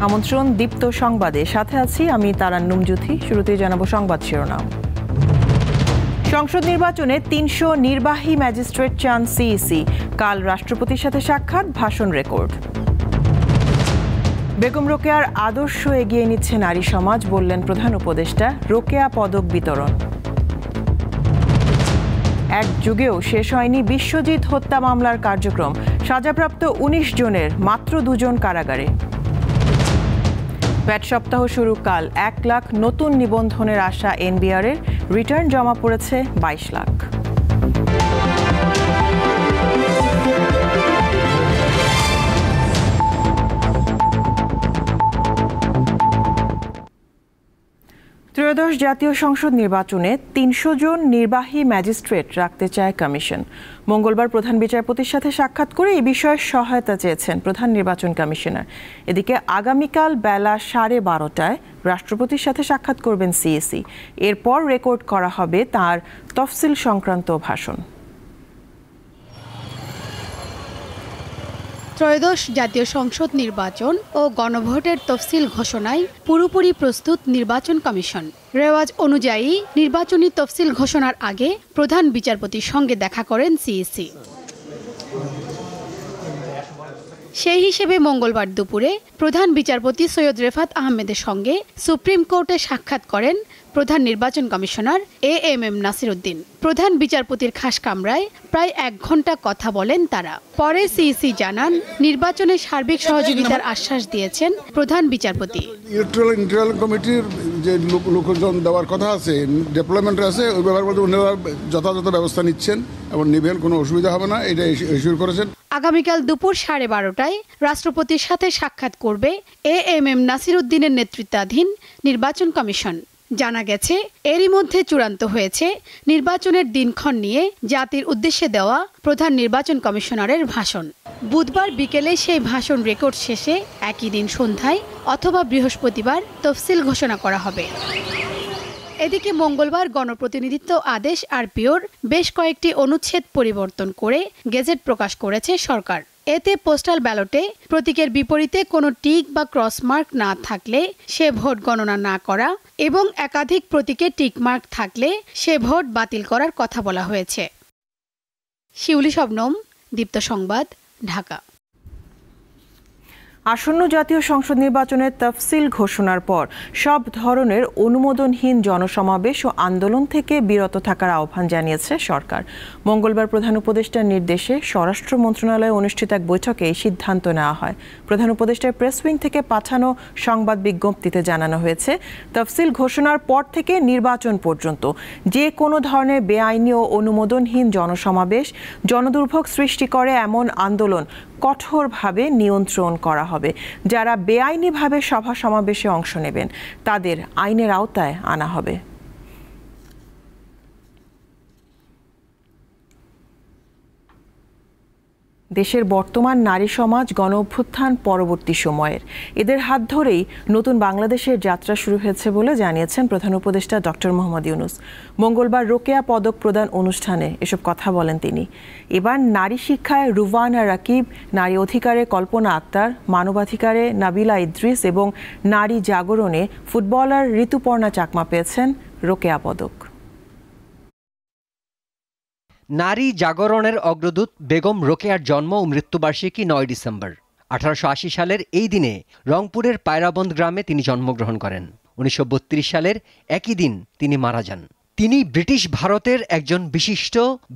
আমন্ত্রণ দীপ্ত সংবাদে, সাথে আছি আমি তারান্নুম জ্যোতি। শুরুতেই জানাবো সংবাদ শিরোনাম। সংসদ নির্বাচনে ৩০০ নির্বাহী ম্যাজিস্ট্রেট চান সিইসি। কাল রাষ্ট্রপতির সাথে সাক্ষাৎ, ভাষণ রেকর্ড। বেগম রোকেয়ার আদর্শ এগিয়ে নিচ্ছে নারী সমাজ, বললেন প্রধান উপদেষ্টা। রোকেয়া পদক বিতরণ। এক যুগেও শেষ হয়নি বিশ্বজিৎ হত্যা মামলার কার্যক্রম। সাজাপ্রাপ্ত ১৯ জনের মাত্র ২ জন কারাগারে। প্যাট সপ্তাহ শুরু কাল। ১ লাখ নতুন নিবন্ধনের আশা এনবিআরের। রিটার্ন জমা পড়েছে ২২ লাখ। ত্রয়োদশ জাতীয় সংসদ নির্বাচনে ৩০০ জন নির্বাহী ম্যাজিস্ট্রেট রাখতে চায় কমিশন। মঙ্গলবার প্রধান বিচারপতির সাথে সাক্ষাৎ করে এই বিষয়ে সহায়তা চেয়েছেন প্রধান নির্বাচন কমিশনার। এদিকে আগামীকাল বেলা 12:30টায় রাষ্ট্রপতির সাথে সাক্ষাৎ করবেন সিইসি। এরপর রেকর্ড করা হবে তার তফসিল সংক্রান্ত ভাষণ। ত্রয়োদশ জাতীয় সংসদ নির্বাচন ও গণভোটের তফসিল ঘোষণায় পুরোপুরি প্রস্তুত নির্বাচন কমিশন। রেওয়াজ অনুযায়ী নির্বাচনী তফসিল ঘোষণার আগে প্রধান বিচারপতির সঙ্গে দেখা করেন সিইসি। সেই হিসেবে মঙ্গলবার দুপুরে প্রধান বিচারপতি সৈয়দ রেফাত আহমেদের সঙ্গে সুপ্রিম কোর্টে সাক্ষাৎ করেন প্রধান নির্বাচন কমিশনার এএমএম নাসির উদ্দিন। প্রধান বিচারপতির খাস কামরায় প্রায় ১ ঘণ্টা কথা বলেন তারা। পরে সিইসি জানান, নির্বাচনে সার্বিক সহযোগিতার আশ্বাস দিয়েছেন প্রধান বিচারপতি। ইলেকট্রাল কমিটির যে লোকজন দেওয়ার কথা আছে, ডেভেলপমেন্ট আছে, ওই ব্যাপারে ওনারা যথাযথ ব্যবস্থা নিচ্ছেন এবং নিবেন, কোনো অসুবিধা হবে না, এটা ইস্যু করেছেন। আগামীকাল দুপুর 12:30টায় রাষ্ট্রপতির সাথে সাক্ষাৎ করবে এএমএম নাসির উদ্দিনের নেতৃত্বাধীন নির্বাচন কমিশন। জানা গেছে, এরই মধ্যে চূড়ান্ত হয়েছে নির্বাচনের দিনক্ষণ নিয়ে জাতির উদ্দেশ্যে দেওয়া প্রধান নির্বাচন কমিশনারের ভাষণ। বুধবার বিকেলে সেই ভাষণ রেকর্ড শেষে একই দিন সন্ধ্যায় অথবা বৃহস্পতিবার তফসিল ঘোষণা করা হবে। এদিকে মঙ্গলবার গণপ্রতিনিধিত্ব আদেশ আরপিওর বেশ কয়েকটি অনুচ্ছেদ পরিবর্তন করে গেজেট প্রকাশ করেছে সরকার। এতে পোস্টাল ব্যালটে প্রতীকের বিপরীতে কোনো টিক বা ক্রসমার্ক না থাকলে সে ভোট গণনা না করা এবং একাধিক প্রতীকে টিকমার্ক থাকলে সে ভোট বাতিল করার কথা বলা হয়েছে। শিউলি শবনম, দীপ্ত সংবাদ, ঢাকা। আসন্ন জাতীয় সংসদ নির্বাচনের তফসিল ঘোষণার পর সব ধরনের অনুমোদনহীন জনসমাবেশ ও আন্দোলন থেকে বিরত থাকার আহ্বান জানিয়েছে সরকার। মঙ্গলবার প্রধান উপদেষ্টার নির্দেশে স্বরাষ্ট্র মন্ত্রণালয়ে অনুষ্ঠিত এক বৈঠকে এই সিদ্ধান্ত নেওয়া হয়। প্রধান উপদেষ্টার প্রেস উইং থেকে পাঠানো সংবাদ বিজ্ঞপ্তিতে জানানো হয়েছে, তফসিল ঘোষণার পর থেকে নির্বাচন পর্যন্ত যে কোনো ধরনের বেআইনি ও অনুমোদনহীন জনসমাবেশ, জনদুর্ভোগ সৃষ্টি করে এমন আন্দোলন কঠোরভাবে নিয়ন্ত্রণ করা হবে। যারা বেআইনিভাবে সভা সমাবেশে অংশ নেবেন তাদের আইনের আওতায় আনা হবে। দেশের বর্তমান নারী সমাজ গণ অভ্যুত্থান পরবর্তী সময়ের, এদের হাত ধরেই নতুন বাংলাদেশের যাত্রা শুরু হয়েছে বলে জানিয়েছেন প্রধান উপদেষ্টা ডক্টর মোহাম্মদ ইউনূস। মঙ্গলবার রোকেয়া পদক প্রদান অনুষ্ঠানে এসব কথা বলেন তিনি। এবার নারী শিক্ষায় রুবানা রাকিব, নারী অধিকারে কল্পনা আক্তার, মানবাধিকারে নাবিলা ইদ্রিস এবং নারী জাগরণে ফুটবলার ঋতুপর্ণা চাকমা পেয়েছেন রোকেয়া পদক। নারী জাগরণের অগ্রদূত বেগম রোকেয়ার জন্ম ও মৃত্যুবার্ষিকী ৯ ডিসেম্বর। ১৮৮০ সালের এই দিনে রংপুরের পায়রাবন্দ গ্রামে তিনি জন্মগ্রহণ করেন। ১৯৩২ সালের একই দিন তিনি মারা যান। তিনি ব্রিটিশ ভারতের একজন বিশিষ্ট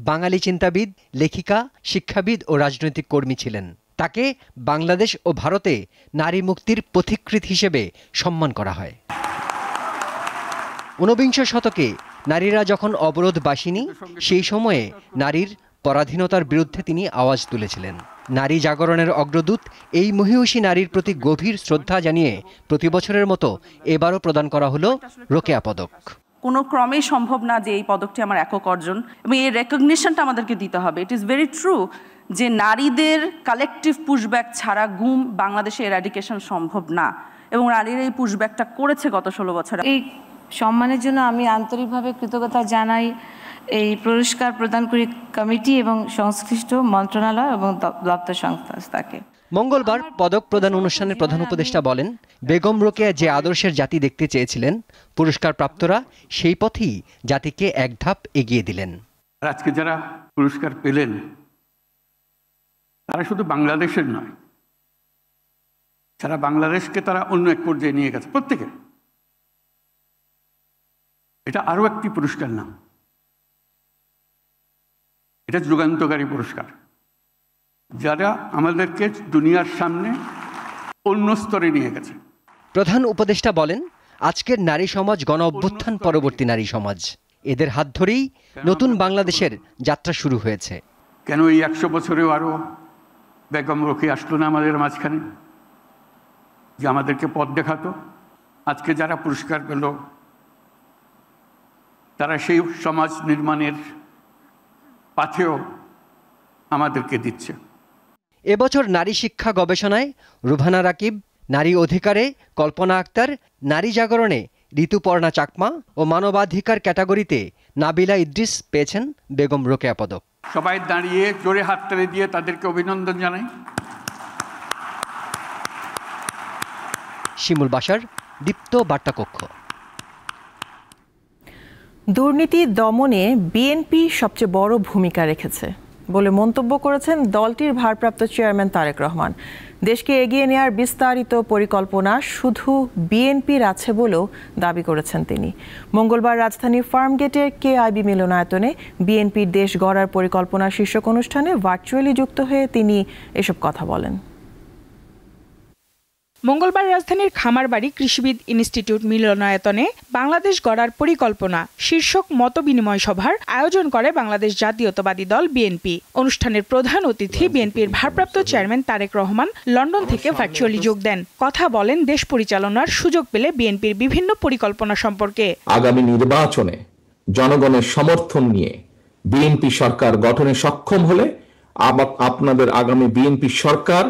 বাঙালি চিন্তাবিদ, লেখিকা, শিক্ষাবিদ ও রাজনৈতিক কর্মী ছিলেন। তাকে বাংলাদেশ ও ভারতে নারী মুক্তির পথিকৃৎ হিসেবে সম্মান করা হয়। ১৯বিংশ শতকে নারীরা যখন অবরোধবাসিনী, সেই সময়ে নারীর পরাধীনতার বিরুদ্ধে তিনি আওয়াজ তুলেছিলেন। নারী জাগরণের অগ্রদূত এই মহিয়সী নারীর প্রতি গভীর শ্রদ্ধা জানিয়ে প্রতি বছরের মতো এবারও প্রদান করা হলো রোকেয়া পদক। কোনো ক্রমেই সম্ভব না যে এই পদকটি আমার একক অর্জন, এবং এই রেকগনিশনটা আমাদেরকে দিতে হবে। ইট ইজ ভেরি ট্রু যে নারীদের কালেকটিভ পুশব্যাক ছাড়া গুম বাংলাদেশে এরাডিকেশন সম্ভব না, এবং নারীরা এই পুশব্যাকটা করেছে গত 16 বছর। এই সম্মানের জন্য আমি আন্তরিকভাবে কৃতজ্ঞতা জানাই এই পুরস্কার প্রদানকারী কমিটি এবং সংশ্লিষ্ট মন্ত্রণালয় এবং দপ্তর সংস্থাকে। মঙ্গলবার পদক প্রদান অনুষ্ঠানের প্রধান উপদেষ্টা বলেন, বেগম রোকেয়া যে আদর্শের জাতি দেখতে চেয়েছিলেন, পুরস্কার প্রাপ্তরা সেই পথেই জাতিকে এক ধাপ এগিয়ে দিলেন। আজকে যারা পুরস্কার পেলেন তারা শুধু বাংলাদেশের নয়, সারা বাংলাদেশকে তারা অন্য এক পর্যায়ে নিয়ে গেছে প্রত্যেকে। এটা আরো একটি পুরস্কার না, এটা যুগান্তকারী পুরস্কার, যারা আমাদেরকে দুনিয়ার সামনে অন্য স্তরে নিয়ে গেছে। প্রধান উপদেষ্টা বলেন, আজকের নারী সমাজ গণ অভ্যুত্থান পরবর্তী নারী সমাজ। এদের হাত ধরেই নতুন বাংলাদেশের যাত্রা শুরু হয়েছে। কেন এই 100 বছরেও আরো বেগম রোকেয়া আসলো না আমাদের মাঝখানে, যে আমাদেরকে পথ দেখাতো? আজকে যারা পুরস্কার পেল তারা সেই সমাজ নির্মাণের পাথেও আমাদেরকে দিচ্ছে। এবছর নারী শিক্ষা গবেষণায় রুভানা রাকিব, নারী অধিকারে কল্পনা আক্তার, নারী জাগরণে ঋতুপর্ণা চাকমা ও মানবাধিকার ক্যাটাগরিতে নাবিলা ইদ্রিস পেয়েছেন বেগম রোকেয়া পদক। সবাই দাঁড়িয়ে জোরে হাততালি দিয়ে তাদেরকে অভিনন্দন জানাই। শিমুল বাশার, দীপ্ত বার্তা কক্ষ। দুর্নীতি দমনে বিএনপি সবচেয়ে বড় ভূমিকা রেখেছে বলে মন্তব্য করেছেন দলটির ভারপ্রাপ্ত চেয়ারম্যান তারেক রহমান। দেশকে এগিয়ে নেওয়ার বিস্তারিত পরিকল্পনা শুধু বিএনপির আছে বলেও দাবি করেছেন তিনি। মঙ্গলবার রাজধানীর ফার্মগেটের কেআইবি মিলনায়তনে বিএনপির দেশ গড়ার পরিকল্পনা শীর্ষক অনুষ্ঠানে ভার্চুয়ালি যুক্ত হয়ে তিনি এসব কথা বলেন। মঙ্গলবার রাজধানীর খামারবাড়ি কৃষিবিদ ইনস্টিটিউট মিলনায়তনে বাংলাদেশ গড়ার পরিকল্পনা শীর্ষক মতবিনিময় সভার আয়োজন করে বাংলাদেশ জাতীয়তাবাদী দল বিএনপি। অনুষ্ঠানের প্রধান অতিথি বিএনপির ভারপ্রাপ্ত চেয়ারম্যান তারেক রহমান লন্ডন থেকে ভার্চুয়ালি যোগ দেন। কথা বলেন দেশ পরিচালনার সুযোগ পেলে বিএনপির বিভিন্ন পরিকল্পনা সম্পর্কে। আগামী নির্বাচনে জনগণের সমর্থন নিয়ে বিএনপি সরকার গঠনে সক্ষম হলে আপনাদের আগামী বিএনপি সরকার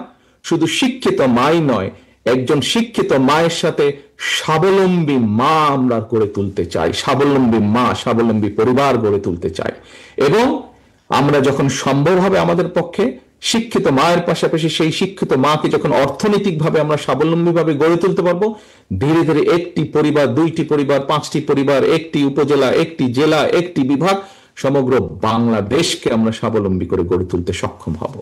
শুধু শিক্ষিত মাই নয়, একজন শিক্ষিত মায়ের সাথে স্বাবলম্বী মা আমরা গড়ে তুলতে চাই, স্বাবলম্বী মা, স্বাবলম্বী পরিবার গড়ে তুলতে চাই। এবং আমরা যখন সম্ভব হবে আমাদের পক্ষে শিক্ষিত মায়ের পাশাপাশি সেই শিক্ষিত মাকে যখন অর্থনৈতিকভাবে আমরা স্বাবলম্বীভাবে গড়ে তুলতে পারবো, ধীরে ধীরে একটি পরিবার, 2টি পরিবার, 5টি পরিবার, একটি উপজেলা, একটি জেলা, একটি বিভাগ, সমগ্র বাংলাদেশকে আমরা স্বাবলম্বী করে গড়ে তুলতে সক্ষম হব।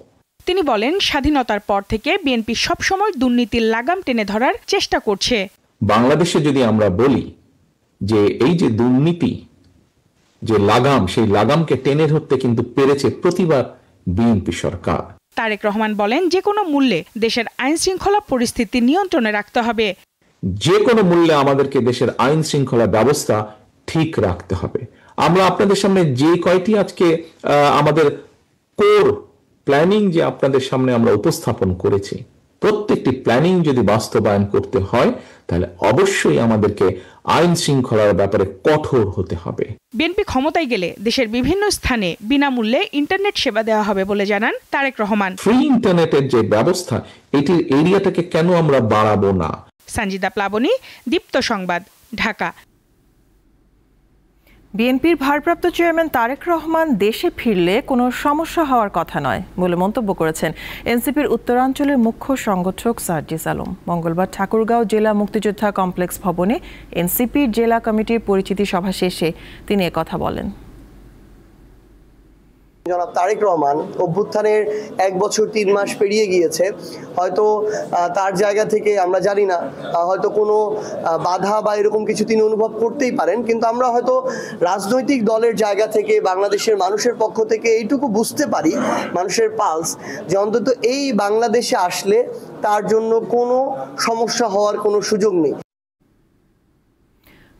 তিনি বলেন, স্বাধীনতার পর থেকে বিএনপি সবসময় দুর্নীতির লাগাম টেনে ধরার চেষ্টা করছে। বাংলাদেশে যদি আমরা বলি যে এই যে দুর্নীতি যে লাগাম, সেই লাগামকে টেনে ধরতে কিন্তু পেরেছে প্রতিবার বিএনপি সরকার। তারেক রহমান বলেন, যে কোনো মূল্যে দেশের আইন শৃঙ্খলা পরিস্থিতি নিয়ন্ত্রণে রাখতে হবে। যে কোনো মূল্যে আমাদেরকে দেশের আইন শৃঙ্খলা ব্যবস্থা ঠিক রাখতে হবে। আমরা আপনাদের সামনে যে কয়টি আজকে আমাদের কোর প্ল্যানিং যে আপনাদের সামনে আমরা উপস্থাপন করেছি, প্রত্যেকটি প্ল্যানিং যদি বাস্তবায়ন করতে হয় তাহলে অবশ্যই আমাদেরকে আইন শৃঙ্খলার ব্যাপারে কঠোর হতে হবে। বিএনপি ক্ষমতায় গেলে দেশের বিভিন্ন স্থানে বিনামূল্যে ইন্টারনেট সেবা দেওয়া হবে বলে জানান তারেক রহমান। ফ্রি ইন্টারনেটের যে ব্যবস্থা, এটির এরিয়াটাকে কেন আমরা বাড়াবো না? সঞ্জিদা প্লাবনী, দীপ্ত সংবাদ, ঢাকা। বিএনপির ভারপ্রাপ্ত চেয়ারম্যান তারেক রহমান দেশে ফিরলে কোনো সমস্যা হওয়ার কথা নয় বলে মন্তব্য করেছেন এনসিপির উত্তরাঞ্চলের মুখ্য সংগঠক সার্জিস আলম। মঙ্গলবার ঠাকুরগাঁও জেলা মুক্তিযোদ্ধা কমপ্লেক্স ভবনে এনসিপির জেলা কমিটির পরিচিতি সভা শেষে তিনি একথা বলেন। জনাব তারেক রহমান অভ্যুত্থানের 1 বছর 3 মাস পেরিয়ে গিয়েছে। হয়তো তার জায়গা থেকে আমরা জানি না, হয়তো কোনো বাধা বা এরকম কিছু তিনি অনুভব করতেই পারেন, কিন্তু আমরা হয়তো রাজনৈতিক দলের জায়গা থেকে বাংলাদেশের মানুষের পক্ষ থেকে এইটুকু বুঝতে পারি, মানুষের পালস, যে অন্তত এই বাংলাদেশে আসলে তার জন্য কোনো সমস্যা হওয়ার কোনো সুযোগ নেই।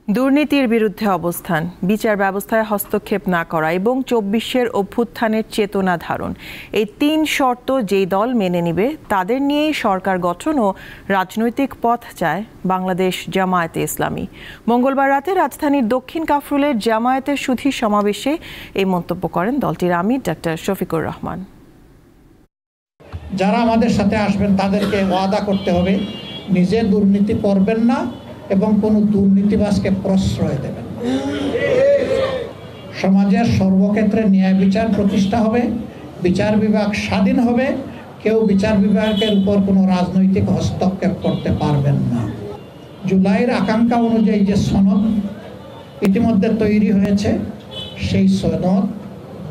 দুর্নীতির বিরুদ্ধে অবস্থান, বিচার ব্যবস্থায় হস্তক্ষেপ না করা এবং 24-এর অভ্যুত্থানের চেতনা ধারণ, এই 3 শর্ত যেই দল মেনে নিবে তাদের নিয়েই সরকার গঠন ও রাজনৈতিক পথ চায় বাংলাদেশ জামায়াতে ইসলামী। মঙ্গলবার রাতে রাজধানীর দক্ষিণ কাফরুলের জামায়াতের সুধী সমাবেশে এই মন্তব্য করেন দলটির আমির ডক্টর শফিকুর রহমান। যারা আমাদের সাথে আসবেন তাদেরকে ওয়াদা করতে হবে নিজে দুর্নীতি করবেন না এবং কোন দুর্নীতিবাজকে প্রশ্রয় দেবেন। সমাজের সর্বক্ষেত্রে ন্যায় বিচার প্রতিষ্ঠা হবে, বিচার বিভাগ স্বাধীন হবে, কেউ বিচার বিভাগের উপর কোনো রাজনৈতিক হস্তক্ষেপ করতে পারবেন না। জুলাইয়ের আকাঙ্ক্ষা অনুযায়ী যে সনদ ইতিমধ্যে তৈরি হয়েছে, সেই সনদ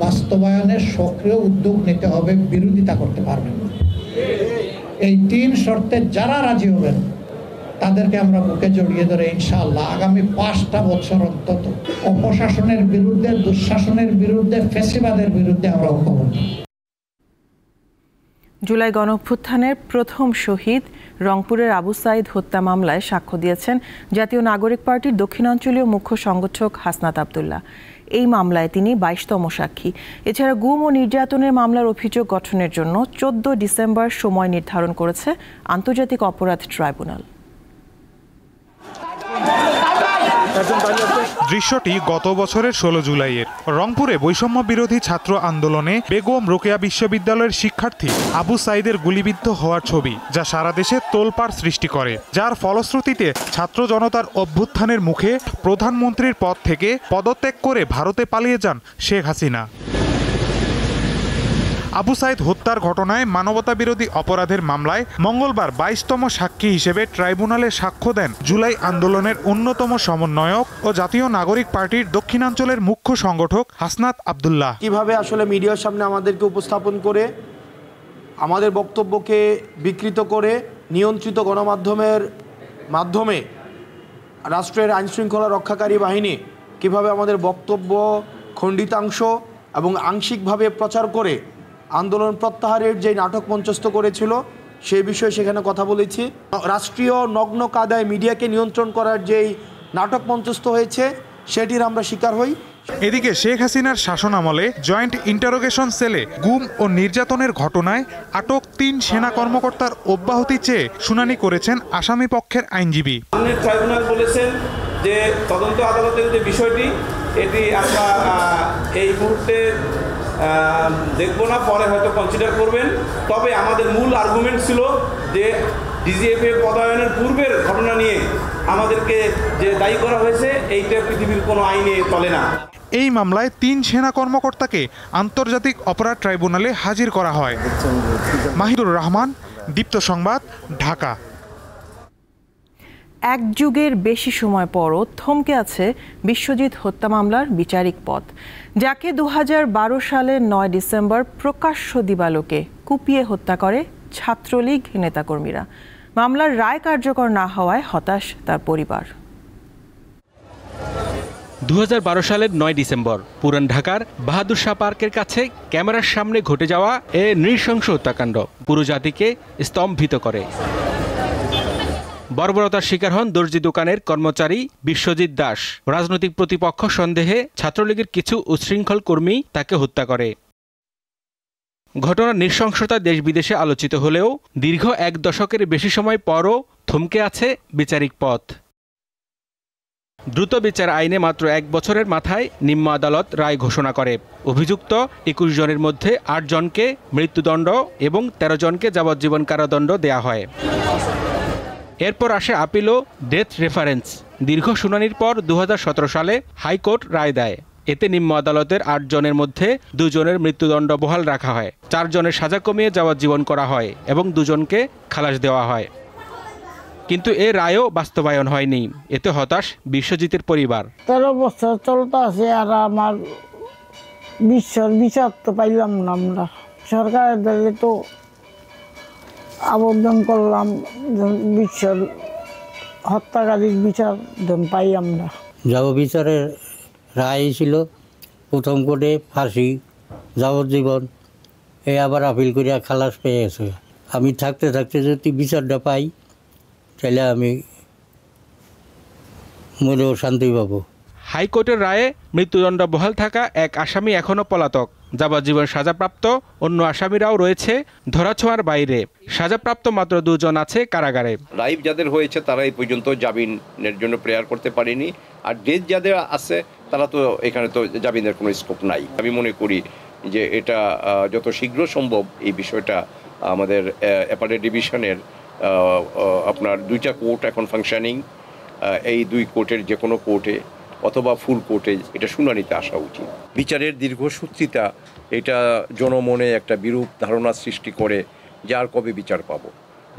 বাস্তবায়নের সক্রিয় উদ্যোগ নিতে হবে, বিরোধিতা করতে পারবেন না। এই 3 শর্তে যারা রাজি হবেন তাদেরকে আমরা বুকে জড়িয়ে ধরে ইনশাআল্লাহ আগামী 5টা বছর অন্তত অপশাসনের বিরুদ্ধে, দুঃশাসনের বিরুদ্ধে, ফ্যাসিবাদের বিরুদ্ধে আমরা ঐক্যবদ্ধ। জুলাই গণঅভ্যুত্থানের প্রথম শহীদ রংপুরের আবু সাঈদ হত্যা মামলায় সাক্ষ্য দিয়েছেন জাতীয় নাগরিক পার্টির দক্ষিণাঞ্চলীয় মুখ্য সংগঠক হাসনাত আব্দুল্লাহ। এই মামলায় তিনি 22তম সাক্ষী। এছাড়া গুম ও নির্যাতনের মামলার অভিযোগ গঠনের জন্য 14 ডিসেম্বর সময় নির্ধারণ করেছে আন্তর্জাতিক অপরাধ ট্রাইব্যুনাল। দৃশ্যটি গত বছরের 16 জুলাইয়ের। রংপুরে বৈষম্য বিরোধী ছাত্র আন্দোলনে বেগম রোকেয়া বিশ্ববিদ্যালয়ের শিক্ষার্থী আবু সাঈদের গুলিবিদ্ধ হওয়ার ছবি, যা সারা দেশে তোলপাড় সৃষ্টি করে, যার ফলশ্রুতিতে ছাত্র জনতার অভ্যুত্থানের মুখে প্রধানমন্ত্রীর পদ থেকে পদত্যাগ করে ভারতে পালিয়ে যান শেখ হাসিনা। আবু সাঈদ হত্যার ঘটনায় মানবতাবিরোধী অপরাধের মামলায় মঙ্গলবার 22তম সাক্ষী হিসেবে ট্রাইব্যুনালে সাক্ষ্য দেন জুলাই আন্দোলনের অন্যতম সমন্বয়ক ও জাতীয় নাগরিক পার্টির দক্ষিণাঞ্চলের মুখ্য সংগঠক হাসনাত আব্দুল্লাহ। কিভাবে আসলে মিডিয়ার সামনে আমাদেরকে উপস্থাপন করে আমাদের বক্তব্যকে বিকৃত করে নিয়ন্ত্রিত গণমাধ্যমের মাধ্যমে রাষ্ট্রের আইনশৃঙ্খলা রক্ষাকারী বাহিনী কিভাবে আমাদের বক্তব্য খণ্ডিতাংশ এবং আংশিকভাবে প্রচার করে আন্দোলন প্রত্যাহারের যে নাটক মঞ্চস্থ করেছিল সেই বিষয়ে সেখানে কথা বলেছি। রাষ্ট্রীয় নগ্ন কায়দায় মিডিয়াকে নিয়ন্ত্রণ করার যেই নাটক মঞ্চস্থ হয়েছে সেটির আমরা শিকার হই। এদিকে শেখ হাসিনার শাসনামলে জয়েন্ট ইন্টারোগেশন সেলে গুম ও নির্যাতনের ঘটনায় আটক 3 সেনা কর্মকর্তার অব্যাহতি চেয়ে শুনানি করেছেন আসামি পক্ষের আইনজীবী। ট্রাইব্যুনাল বলেছেন যে তদন্ত আদালতের যে বিষয়টি এটি আমরা এই মুহূর্তে দেখব না, পরে হয়তো কনসিডার করবেন। তবে আমাদের মূল আর্গুমেন্ট ছিল যে ডিজিএফএ পদায়নের পূর্বের ঘটনা নিয়ে আমাদেরকে যে দায়ী করা হয়েছে এইটা পৃথিবীর কোনো আইনে চলে না। এই মামলায় 3 সেনা কর্মকর্তাকে আন্তর্জাতিক অপরাধ ট্রাইব্যুনালে হাজির করা হয়। মাহিদুর রহমান, দীপ্ত সংবাদ, ঢাকা। এক যুগের বেশি সময় পরও থমকে আছে বিশ্বজিৎ হত্যা মামলার বিচারিক পথ, যাকে 2012 সালের 9 ডিসেম্বর প্রকাশ্য দিবালোকে কুপিয়ে হত্যা করে ছাত্রলীগ নেতাকর্মীরা। মামলার রায় কার্যকর না হওয়ায় হতাশ তার পরিবার। 2012 সালের 9 ডিসেম্বর পুরান ঢাকার বাহাদুর শাহ পার্কের কাছে ক্যামেরার সামনে ঘটে যাওয়া এ নৃশংস হত্যাকাণ্ড পুরো জাতিকে স্তম্ভিত করে। বর্বরতার শিকার হন দর্জি দোকানের কর্মচারী বিশ্বজিৎ দাস। রাজনৈতিক প্রতিপক্ষ সন্দেহে ছাত্রলীগের কিছু উচ্ছৃঙ্খল কর্মী তাকে হত্যা করে। ঘটনার নৃশংসতা দেশ বিদেশে আলোচিত হলেও দীর্ঘ 1 দশকের বেশি সময় পরও থমকে আছে বিচারিক পথ। দ্রুত বিচার আইনে মাত্র 1 বছরের মাথায় নিম্ন আদালত রায় ঘোষণা করে। অভিযুক্ত 21 জনের মধ্যে 8 জনকে মৃত্যুদণ্ড এবং 13 জনকে যাবজ্জীবন কারাদণ্ড দেয়া হয়। এরপর আসে আপিল ও ডেথ রেফারেন্স। দীর্ঘ শুনানির পর 2017 সালে হাইকোর্ট রায় দেয়। এতে নিম্ন আদালতের 8 জনের মধ্যে 2 জনের মৃত্যুদণ্ড বহাল রাখা হয়, 4 জনের সাজা কমিয়ে যাবজ্জীবন করা হয় এবং 2 জনকে খালাস দেওয়া হয়। কিন্তু এ রায়ও বাস্তবায়ন হয়নি। এতে হতাশ বিশ্বজিতের পরিবার। 13 বছর চলতে আছে আর আমার বিচার তো পাইলাম না। আমরা সরকারের দিকে তো আবেদন করলাম, বিচার হত্যাকারীর বিচার পাই আমরা। যাব বিচারের রায় ছিল প্রথম কোর্টে ফাঁসি, যাবজ্জীবন, এই আবার আপিল করিয়া খালাস পেয়ে গেছে। আমি থাকতে থাকতে যদি বিচারটা পাই তাহলে আমি মনেও শান্তি পাবো। হাইকোর্টের রায়ে মৃত্যুদণ্ড বহাল থাকা এক আসামি এখনও পলাতক। যাবজ্জীবন সাজাপ্রাপ্ত অন্য আসামিরাও রয়েছে ধরাছোঁয়ার বাইরে। সাজাপ্রাপ্ত মাত্র 2 জন আছে কারাগারে। লাইভ যাদের হয়েছে তারা এই পর্যন্ত জামিনের জন্য প্রেয়ার করতে পারেনি, আর ডেথ যাদের আছে তারা তো এখানে তো জামিনের কোনো স্কোপ নাই। আমি মনে করি যে এটা যত শীঘ্র সম্ভব এই বিষয়টা আমাদের অ্যাপারেট ডিভিশনের আপনার 2টা কোর্ট এখন ফাংশনিং, এই 2 কোর্টের যে কোনো কোর্টে অথবা ফুল কোর্টে এটা শুনানিতে আসা উচিত। বিচারের দীর্ঘসূত্রিতা এটা জনমনে একটা বিরূপ ধারণা সৃষ্টি করে যে আর কবে বিচার পাবো।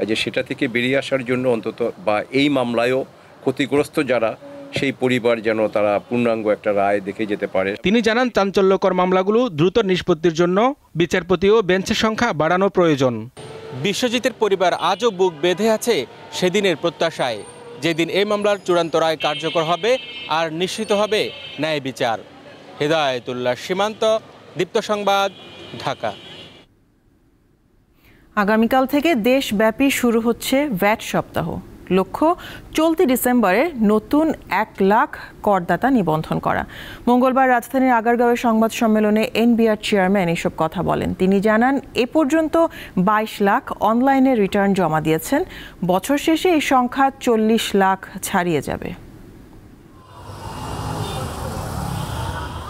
যে সেটা থেকে বেরিয়ে আসার জন্য অন্তত বা এই মামলায়ও ক্ষতিগ্রস্ত যারা সেই পরিবার যেন তারা পূর্ণাঙ্গ একটা রায় দেখে যেতে পারে। তিনি জানান, চাঞ্চল্যকর মামলাগুলো দ্রুত নিষ্পত্তির জন্য বিচারপতি ও বেঞ্চের সংখ্যা বাড়ানো প্রয়োজন। বিশ্বজিতের পরিবার আজও বুক বেঁধে আছে সেদিনের প্রত্যাশায়, যেদিন এই মামলার চূড়ান্ত রায় কার্যকর হবে আর নিশ্চিত হবে ন্যায় বিচার। হেদায়েতুল্লাহ সীমান্ত, দীপ্ত সংবাদ, ঢাকা। আগামীকাল থেকে দেশব্যাপী শুরু হচ্ছে ভ্যাট সপ্তাহ। লক্ষ্য চলতি ডিসেম্বরে নতুন 1 লাখ করদাতা নিবন্ধন করা। মঙ্গলবার রাজধানীর আগারগাঁওয়ের সংবাদ সম্মেলনে এনবিআর চেয়ারম্যান এসব কথা বলেন। তিনি জানান, এ পর্যন্ত 22 লাখ অনলাইনে রিটার্ন জমা দিয়েছেন। বছর শেষে এই সংখ্যা 40 লাখ ছাড়িয়ে যাবে।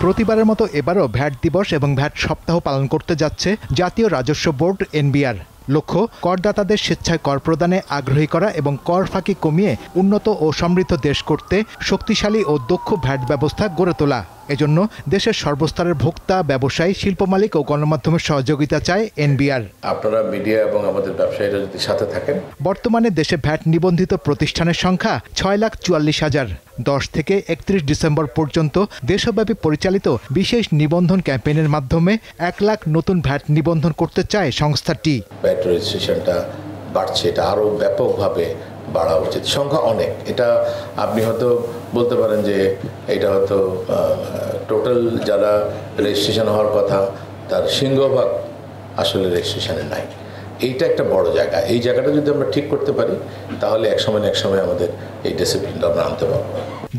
প্রতিবারের মতো এবারও ভ্যাট দিবস এবং ভ্যাট সপ্তাহ পালন করতে যাচ্ছে জাতীয় রাজস্ব বোর্ড এনবিআর। লক্ষ্য করদাতাদের স্বেচ্ছায় কর প্রদানে আগ্রহী করা এবং কর ফাঁকি কমিয়ে উন্নত ও সমৃদ্ধ দেশ করতে শক্তিশালী ও দক্ষ ভ্যাট ব্যবস্থা গড়ে তোলা। এজন্য দেশের সর্বস্তরের ভোক্তা, ব্যবসায়ী, শিল্প মালিক ও গণমাধ্যমের সহযোগিতা চায় এনবিআর। আপনারা মিডিয়া এবং আমাদের ব্যবসায়ীরা যদি সাথে থাকেন। বর্তমানে দেশে ভ্যাট নিবন্ধিত প্রতিষ্ঠানের সংখ্যা 6,44,000। 10 থেকে 31 ডিসেম্বর পর্যন্ত দেশব্যাপী পরিচালিত বিশেষ নিবন্ধন ক্যাম্পেইনের মাধ্যমে 1 লাখ নতুন ভ্যাট নিবন্ধন করতে চায় সংস্থাটি। ভ্যাট রেজিস্ট্রেশনটা বাড়ছে, এটা আরও ব্যাপকভাবে বাড়া উচিত। সংখ্যা অনেক, এটা আপনি হয়তো বলতে পারেন যে এটা হয়তো টোটাল যারা রেজিস্ট্রেশন হওয়ার কথা তার সিংহভাগ আসলে রেজিস্ট্রেশনে নাই। এইটা একটা বড় জায়গা। এই জায়গাটা যদি আমরা ঠিক করতে পারি তাহলে এক সময় আমাদের এই ডিসিপ্লিনটা আমরা আনতে পারবো।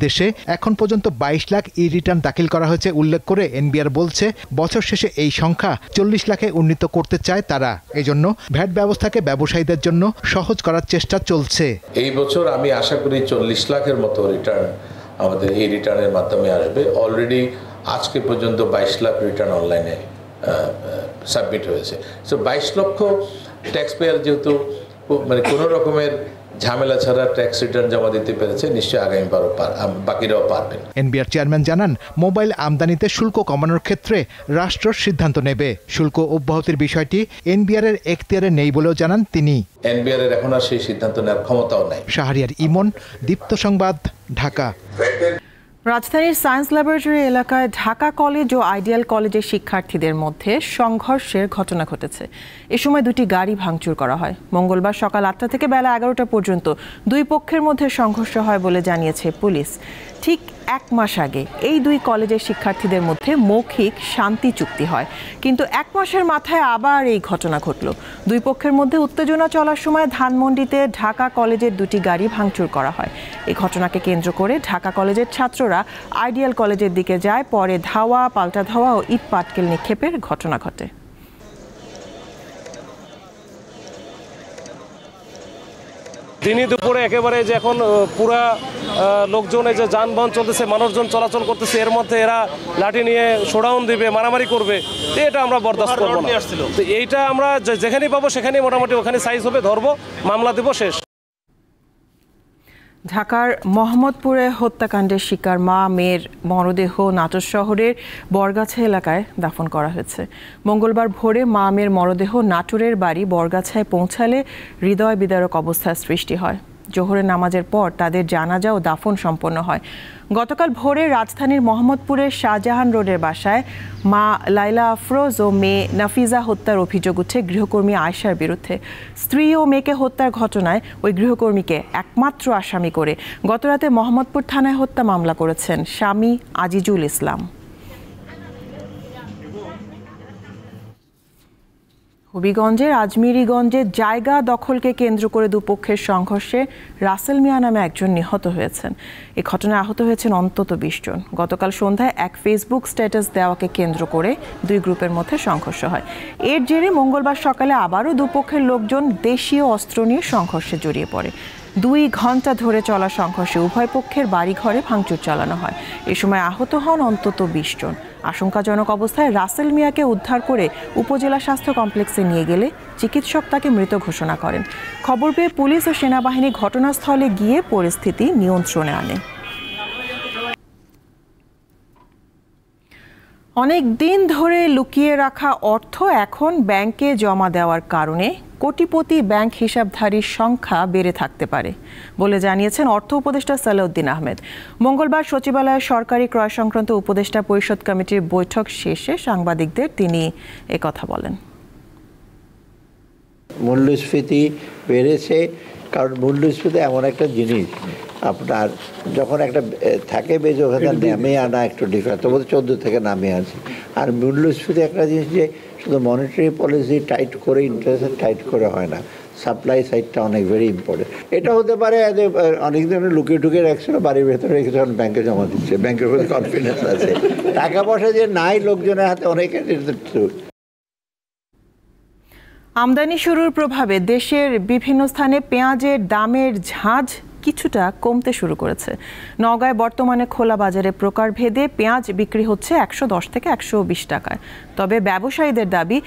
দেশে এখন পর্যন্ত 22 লাখ ই রিটার্ন দাখিল করা হয়েছে উল্লেখ করে এনবিআর বলছে, বছর শেষে এই সংখ্যা 40 লাখে উন্নীত করতে চায় তারা। এজন্য ভ্যাট ব্যবস্থাকে ব্যবসায়ীদের জন্য সহজ করার চেষ্টা চলছে। এই বছর আমি আশা করি 40 লাখের মতো রিটার্ন আমাদের এই রিটার্নের মাধ্যমে আসবে। অলরেডি আজকে পর্যন্ত 22 লাখ রিটার্ন অনলাইনে সাবমিট হয়েছে। সো 22 লক্ষ ট্যাক্স পেয়ার যেহেতু মানে কোনো রকমের ঝামেলা ছাড়া ট্যাক্স রিটার্ন জমা দিতে পেরেছে, নিশ্চয়ই আগামী বাকিরাও পারবেন। এনবিআর চেয়ারম্যান জানান, মোবাইল আমদানিতে শুল্ক কমানোর ক্ষেত্রে রাষ্ট্র সিদ্ধান্ত নেবে। শুল্ক অব্যাহতির বিষয়টি এনবিআর এর এখতিয়ারে নেই বলেও জানান তিনি। এনবিআর এর এখন আর সেই সিদ্ধান্ত নেওয়ার ক্ষমতাও নাই। শাহরিয়ার ইমন, দীপ্ত সংবাদ, ঢাকা। রাজধানীর সায়েন্স ল্যাবরেটরি এলাকায় ঢাকা কলেজ ও আইডিয়াল কলেজের শিক্ষার্থীদের মধ্যে সংঘর্ষের ঘটনা ঘটেছে। এ সময় 2টি গাড়ি ভাঙচুর করা হয়। মঙ্গলবার সকাল 8টা থেকে বেলা 11টা পর্যন্ত 2 পক্ষের মধ্যে সংঘর্ষ হয় বলে জানিয়েছে পুলিশ। ঠিক 1 মাস আগে এই 2 কলেজের শিক্ষার্থীদের মধ্যে মৌখিক শান্তি চুক্তি হয়, কিন্তু 1 মাসের মাথায় আবার এই ঘটনা ঘটল। 2 পক্ষের মধ্যে উত্তেজনা চলার সময় ধানমন্ডিতে ঢাকা কলেজের 2টি গাড়ি ভাঙচুর করা হয়। এই ঘটনাকে কেন্দ্র করে ঢাকা কলেজের ছাত্ররা আইডিয়াল কলেজের দিকে যায়। পরে ধাওয়া, পাল্টা ধাওয়া ও ইট পাটকেল নিক্ষেপের ঘটনা ঘটে। দিনই দুপুরে একেবারে যে এখন পুরা লোকজন, এই যে যানবাহন চলতেছে, মানুষজন চলাচল করতেছে, এর মধ্যে এরা লাঠি নিয়ে শোডাউন দিবে, মারামারি করবে, এটা আমরা বরদাস্ত করবো না। তো এইটা আমরা যেখানেই পাবো সেখানেই মোটামুটি ওখানে সাইজ হবে, ধরবো, মামলা দেবো, শেষ। ঢাকার মোহাম্মদপুরে হত্যাকাণ্ডের শিকার মা মেয়ের মরদেহ নাটোর শহরের বরগাছা এলাকায় দাফন করা হয়েছে। মঙ্গলবার ভোরে মা মেয়ের মরদেহ নাটোরের বাড়ি বরগাছায় পৌঁছালে হৃদয় বিদারক অবস্থার সৃষ্টি হয়। জোহরের নামাজের পর তাদের জানাজা ও দাফন সম্পন্ন হয়। গতকাল ভোরে রাজধানীর মোহাম্মদপুরের শাহজাহান রোডের বাসায় মা লাইলা আফরোজ ও মেয়ে নাফিজা হত্যার অভিযোগ উঠে গৃহকর্মী আয়েশার বিরুদ্ধে। স্ত্রী ও মেয়েকে হত্যার ঘটনায় ওই গৃহকর্মীকে একমাত্র আসামি করে গতরাতে মোহাম্মদপুর থানায় হত্যা মামলা করেছেন স্বামী আজিজুল ইসলাম। হবিগঞ্জের আজমিরিগঞ্জে জায়গা দখলকে কেন্দ্র করে দুপক্ষের সংঘর্ষে রাসেল মিয়া নামে একজন নিহত হয়েছেন। এই ঘটনায় আহত হয়েছেন অন্তত 20 জন। গতকাল সন্ধ্যায় এক ফেসবুক স্ট্যাটাস দেওয়াকে কেন্দ্র করে 2 গ্রুপের মধ্যে সংঘর্ষ হয়। এর জেরে মঙ্গলবার সকালে আবারও দুপক্ষের লোকজন দেশীয় অস্ত্র নিয়ে সংঘর্ষে জড়িয়ে পড়ে। 2 ঘন্টা ধরে চলা সংঘর্ষে উভয় পক্ষের বাড়িঘরে ভাঙচুর চালানো হয়। এ সময় আহত হন অন্তত 20 জন। আশঙ্কাজনক অবস্থায় রাসেল মিয়াকে উদ্ধার করে উপজেলা স্বাস্থ্য কমপ্লেক্সে নিয়ে গেলে চিকিৎসক তাকে মৃত ঘোষণা করেন। খবর পেয়ে পুলিশ ও সেনাবাহিনী ঘটনাস্থলে গিয়ে পরিস্থিতি নিয়ন্ত্রণে আনে। অনেক দিন ধরে লুকিয়ে রাখা অর্থ এখন ব্যাংকে জমা দেওয়ার কারণে কোটিপতি ব্যাংক হিসাবধারীর সংখ্যা বেড়ে থাকতে পারে বলে জানিয়েছেন অর্থ উপদেষ্টা সালাউদ্দিন আহমেদ। মঙ্গলবার সচিবালয়ে সরকারি ক্রয় সংক্রান্ত উপদেষ্টা পরিষদ কমিটির বৈঠক শেষে সাংবাদিকদের তিনি একথা বলেন। মূল্যস্ফীতি বেড়েছে, কারণ মূল্যস্ফীতি এমন একটা জিনিস আপনার যখন একটা থাকে বেজ ওখানে নামিয়ে আনা একটু ডিফারেন্স, তবু 14 থেকে নামিয়ে আছে। আর মূল্যস্ফীতি একটা জিনিস যে শুধু মনিটারি পলিসি টাইট করে ইন্টারেস্ট টাইট করে হয় না, সাপ্লাই সাইডটা অনেক ভেরি ইম্পর্টেন্ট। এটা হতে পারে অনেক ধরনের লুকিয়ে ঢুকিয়ে রাখছিল, বাড়ির ভেতরে রেখে যখন ব্যাংকে জমা দিচ্ছে, ব্যাংকের প্রতি কনফিডেন্স আছে। টাকা পয়সা যে নাই লোকজনের হাতে অনেকের। আমদানি শুরুর প্রভাবে দেশের বিভিন্ন স্থানে পেঁয়াজের দামের ঝাঁজ কিছুটা কমতে শুরু করেছে। নওগাঁয় বর্তমানে খোলা বাজারে প্রকারভেদে পেঁয়াজ বিক্রি হচ্ছে 110 থেকে 120 টাকায়। তবে ব্যবসায়ীদের দাবি,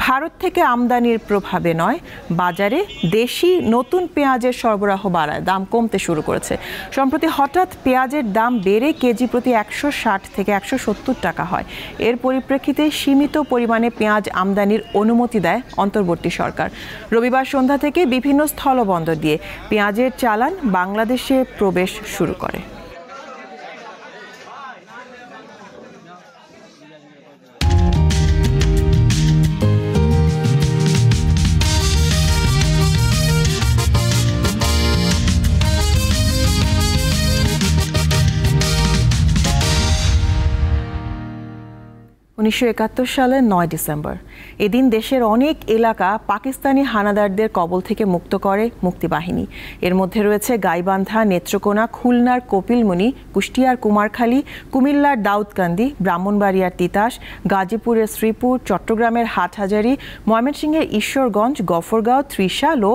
ভারত থেকে আমদানির প্রভাবে নয়, বাজারে দেশি নতুন পেঁয়াজের সরবরাহ বাড়ায় দাম কমতে শুরু করেছে। সম্প্রতি হঠাৎ পেঁয়াজের দাম বেড়ে কেজি প্রতি 160 থেকে 170 টাকা হয়। এর পরিপ্রেক্ষিতে সীমিত পরিমাণে পেঁয়াজ আমদানির অনুমতি দেয় অন্তর্বর্তী সরকার। রবিবার সন্ধ্যা থেকে বিভিন্ন স্থলবন্দর দিয়ে পেঁয়াজের চালান বাংলাদেশে প্রবেশ শুরু করে। 1971 সালের 9 ডিসেম্বর এদিন দেশের অনেক এলাকা পাকিস্তানি হানাদারদের কবল থেকে মুক্ত করে মুক্তিবাহিনী। এর মধ্যে রয়েছে গাইবান্ধা, নেত্রকোনা, খুলনার কপিলমুনি, কুষ্টিয়ার কুমারখালী, কুমিল্লার দাউদকান্দি, ব্রাহ্মণবাড়িয়ার তিতাস, গাজীপুরের শ্রীপুর, চট্টগ্রামের হাটহাজারী, ময়মনসিংহের ঈশ্বরগঞ্জ, গফরগাঁও, ত্রিশাল ও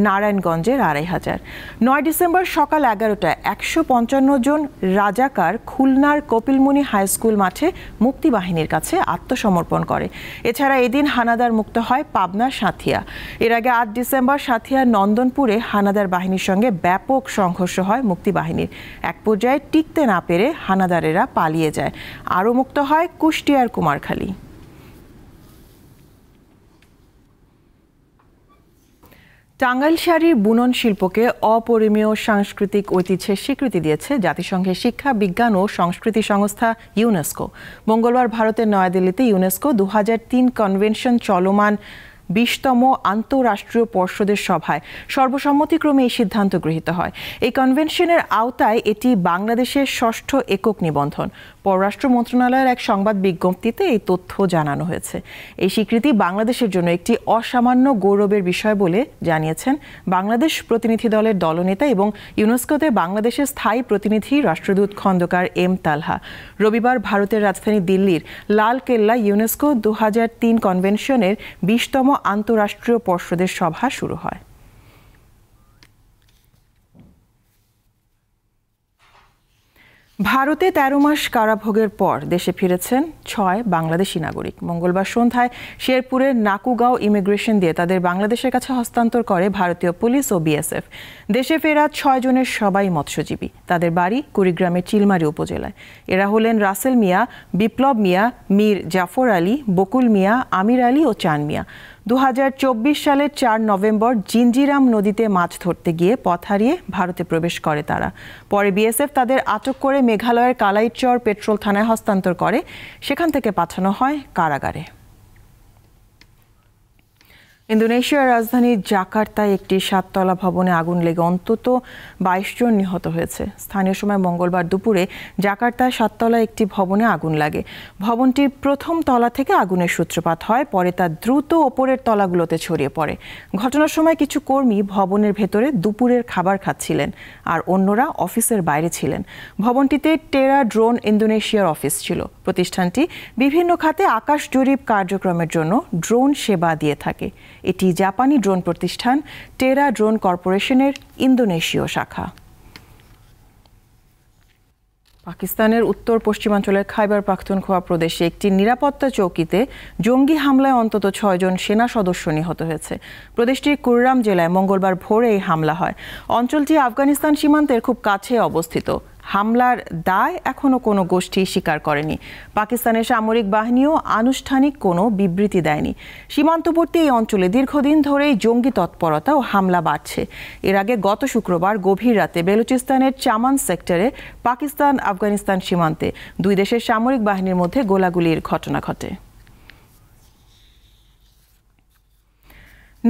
নারায়ণগঞ্জের 2500। 9 ডিসেম্বর সকাল 11টায় 155 জন রাজাকার খুলনার কপিলমুনি হাই স্কুল মাঠে মুক্তিবাহিনীর কাছে আত্মসমর্পণ করে। এছাড়া এদিন হানাদার মুক্ত হয় পাবনার সাঁথিয়া। এর আগে 8 ডিসেম্বর সাঁথিয়ার নন্দনপুরে হানাদার বাহিনীর সঙ্গে ব্যাপক সংঘর্ষ হয় মুক্তিবাহিনীর। এক পর্যায়ে টিকতে না পেরে হানাদারেরা পালিয়ে যায়। আরও মুক্ত হয় কুষ্টিয়ার কুমারখালী। টাঙ্গাইল শাড়ির বুনন শিল্পকে অপরিমেয় সাংস্কৃতিক ঐতিহ্যের স্বীকৃতি দিয়েছে জাতিসংঘের শিক্ষা, বিজ্ঞান ও সংস্কৃতি সংস্থা ইউনেস্কো। মঙ্গলবার ভারতের নয়াদিল্লিতে ইউনেস্কো 2003 কনভেনশন চলমান 20তম আন্তঃরাষ্ট্রীয় পর্ষদের সভায় সর্বসম্মতিক্রমে এই সিদ্ধান্ত গৃহীত হয়। এই কনভেনশনের আওতায় এটি বাংলাদেশের 6ষ্ঠ একক নিবন্ধন। পররাষ্ট্র মন্ত্রণালয়ের এক সংবাদ বিজ্ঞপ্তিতে এই তথ্য জানানো হয়েছে। এই স্বীকৃতি বাংলাদেশের জন্য একটি অসামান্য গৌরবের বিষয় বলে জানিয়েছেন বাংলাদেশ প্রতিনিধি দলের দলনেতা এবং ইউনেস্কোতে বাংলাদেশের স্থায়ী প্রতিনিধি রাষ্ট্রদূত খন্দকার এম তালহা। রবিবার ভারতের রাজধানী দিল্লির লাল কেল্লা ইউনেস্কো 2003 কনভেনশনের 20তম আন্তঃরাষ্ট্রীয় পর্ষদের সভা শুরু হয়। ভারতে 13 মাস কারাভোগের পর দেশে ফিরেছেন 6 বাংলাদেশি নাগরিক। মঙ্গলবার সন্ধ্যায় শেরপুরের নাকুগাঁও ইমিগ্রেশন দিয়ে তাদের বাংলাদেশের কাছে হস্তান্তর করে ভারতীয় পুলিশ ও বিএসএফ। দেশে ফেরা 6 জনের সবাই মৎস্যজীবী। তাদের বাড়ি কুড়িগ্রামের চিলমারী উপজেলায়। এরা হলেন রাসেল মিয়া, বিপ্লব মিয়া, মীর জাফর আলী, বকুল মিয়া, আমির আলী ও চান মিয়া। 2024 সালের 4 নভেম্বর জিঞ্জিরাম নদীতে মাছ ধরতে গিয়ে পথ হারিয়ে ভারতে প্রবেশ করে তারা। পরে বিএসএফ তাদের আটক করে মেঘালয়ের কালাইচর পেট্রোল থানায় হস্তান্তর করে। সেখান থেকে পাঠানো হয় কারাগারে। ইন্দোনেশিয়ার রাজধানী জাকার্তায় একটি 7তলা ভবনে আগুন লেগে অন্তত 22 জন নিহত হয়েছে। স্থানীয় সময় মঙ্গলবার দুপুরে জাকার্তায় 7তলা একটি ভবনে আগুন লাগে। ভবনটির প্রথম তলা থেকে আগুনের সূত্রপাত হয়, পরে তা দ্রুত ওপরের তলাগুলোতে ছড়িয়ে পড়ে। ঘটনার সময় কিছু কর্মী ভবনের ভেতরে দুপুরের খাবার খাচ্ছিলেন, আর অন্যরা অফিসের বাইরে ছিলেন। ভবনটিতে টেরা ড্রোন ইন্দোনেশিয়ার অফিস ছিল। প্রতিষ্ঠানটি বিভিন্ন খাতে আকাশ জরিপ কার্যক্রমের জন্য ড্রোন সেবা দিয়ে থাকে। এটি জাপানি ড্রোন প্রতিষ্ঠান টেরা ড্রোন কর্পোরেশনের ইন্দোনেশীয় শাখা। পাকিস্তানের উত্তর পশ্চিমাঞ্চলের খাইবার পাখতুনখোয়া প্রদেশে একটি নিরাপত্তা চৌকিতে জঙ্গি হামলায় অন্তত 6 জন সেনা সদস্য নিহত হয়েছে। প্রদেশটির কুররাম জেলায় মঙ্গলবার ভোরে এই হামলা হয়। অঞ্চলটি আফগানিস্তান সীমান্তের খুব কাছে অবস্থিত। হামলার দায় এখনো কোনো গোষ্ঠী স্বীকার করেনি। পাকিস্তানের সামরিক বাহিনীও আনুষ্ঠানিক কোনো বিবৃতি দেয়নি। সীমান্তবর্তী এই অঞ্চলে দীর্ঘদিন ধরেই জঙ্গি তৎপরতা ও হামলা বাড়ছে। এর আগে গত শুক্রবার গভীর রাতে বেলুচিস্তানের চামান সেক্টরে পাকিস্তান আফগানিস্তান সীমান্তে দুই দেশের সামরিক বাহিনীর মধ্যে গোলাগুলির ঘটনা ঘটে।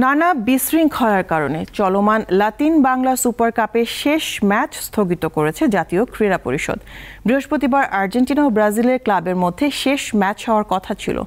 নানা বিশৃঙ্খলার কারণে চলমান লাতিন বাংলা সুপার কাপের শেষ ম্যাচ স্থগিত করেছে জাতীয় ক্রীড়া পরিষদ। বৃহস্পতিবার আর্জেন্টিনা ও ব্রাজিলের ক্লাবের মধ্যে শেষ ম্যাচ হওয়ার কথা ছিল।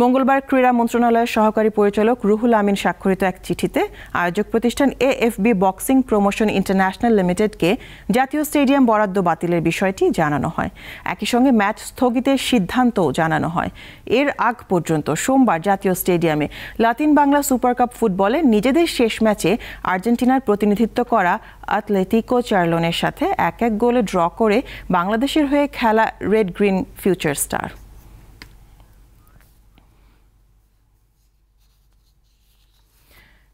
মঙ্গলবার ক্রীড়া মন্ত্রণালয়ের সহকারী পরিচালক রুহুল আমিন স্বাক্ষরিত এক চিঠিতে আয়োজক প্রতিষ্ঠান এএফবি বক্সিং প্রমোশন ইন্টারন্যাশনাল লিমিটেডকে জাতীয় স্টেডিয়াম বরাদ্দ বাতিলের বিষয়টি জানানো হয়। একই সঙ্গে ম্যাচ স্থগিতের সিদ্ধান্তও জানানো হয়। এর আগ পর্যন্ত সোমবার জাতীয় স্টেডিয়ামে লাতিন বাংলা সুপার কাপ ফুটবলে নিজেদের শেষ ম্যাচে আর্জেন্টিনার প্রতিনিধিত্ব করা অ্যাটলেটিকো চার্লোনের সাথে 1-1 গোলে ড্র করে বাংলাদেশের হয়ে খেলা রেড গ্রিন ফিউচার স্টার।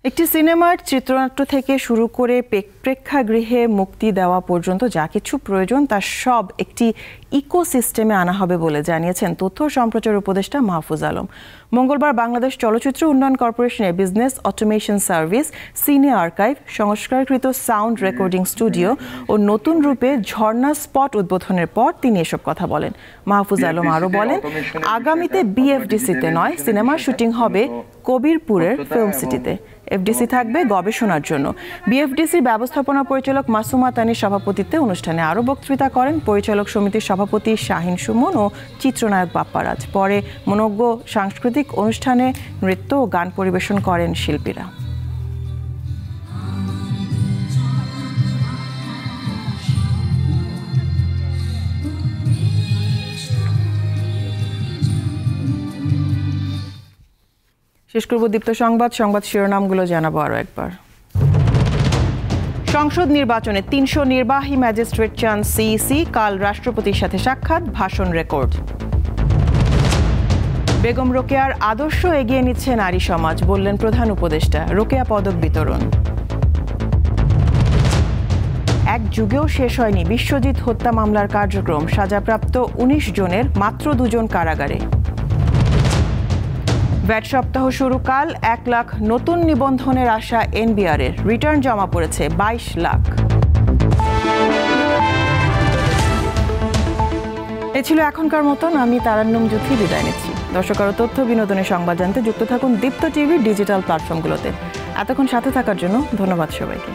একটি সিনেমার চিত্রনাট্য থেকে শুরু করে প্রেক্ষাগৃহে মুক্তি দেওয়া পর্যন্ত যা কিছু প্রয়োজন তার সব একটি ইকোসিস্টেমে আনা হবে বলে জানিয়েছেন তথ্য সম্প্রচার উপদেষ্টা মাহফুজ আলম। মঙ্গলবার বাংলাদেশ চলচ্চিত্র উন্নয়ন কর্পোরেশনের বিজনেস অটোমেশন সার্ভিস, সিনে আর্কাইভ, সংস্কারকৃত সাউন্ড রেকর্ডিং স্টুডিও ও নতুন রূপে ঝর্ণা স্পট উদ্বোধনের পর তিনি এসব কথা বলেন। মাহফুজ আলম আরও বলেন, আগামীতে বিএফডিসিতে নয়, সিনেমার শুটিং হবে কবিরপুরের ফিল্ম সিটিতে। এফডিসি থাকবে গবেষণার জন্য। বিএফডিসির ব্যবস্থাপনা পরিচালক মাসুমা তানির সভাপতিত্বে অনুষ্ঠানে আরও বক্তৃতা করেন পরিচালক সমিতির সভাপতি শাহিন সুমন ও চিত্রনায়ক বাপ্পারাজ। পরে মনোজ্ঞ সাংস্কৃতিক অনুষ্ঠানে নৃত্য ও গান পরিবেশন করেন শিল্পীরা। শেষ করব দীপ্ত সংবাদ শিরোনামগুলো জানাবো আরও একবার। সংসদ নির্বাচনে 300 নির্বাহী ম্যাজিস্ট্রেট চান সিইসি, কাল রাষ্ট্রপতির সাথে সাক্ষাৎ, ভাষণ রেকর্ড। বেগম রোকেয়ার আদর্শ এগিয়ে নিচ্ছে নারী সমাজ, বললেন প্রধান উপদেষ্টা। রোকেয়া পদক বিতরণ। এক যুগেও শেষ হয়নি বিশ্বজিৎ হত্যা মামলার কার্যক্রম, সাজাপ্রাপ্ত 19 জনের মাত্র 2 জন কারাগারে। ভ্যাট সপ্তাহ শুরু কাল, 1 লাখ নতুন নিবন্ধনের আশা এনবিআরের, রিটার্ন জমা পড়েছে 22 লাখ। এ ছিল এখনকার মতন। আমি তারান্নুম জুথি বিদায় নিচ্ছি। দর্শক আরও তথ্য বিনোদনের সংবাদ জানতে যুক্ত থাকুন দীপ্ত টিভির ডিজিটাল প্ল্যাটফর্মগুলোতে। এতক্ষণ সাথে থাকার জন্য ধন্যবাদ সবাইকে।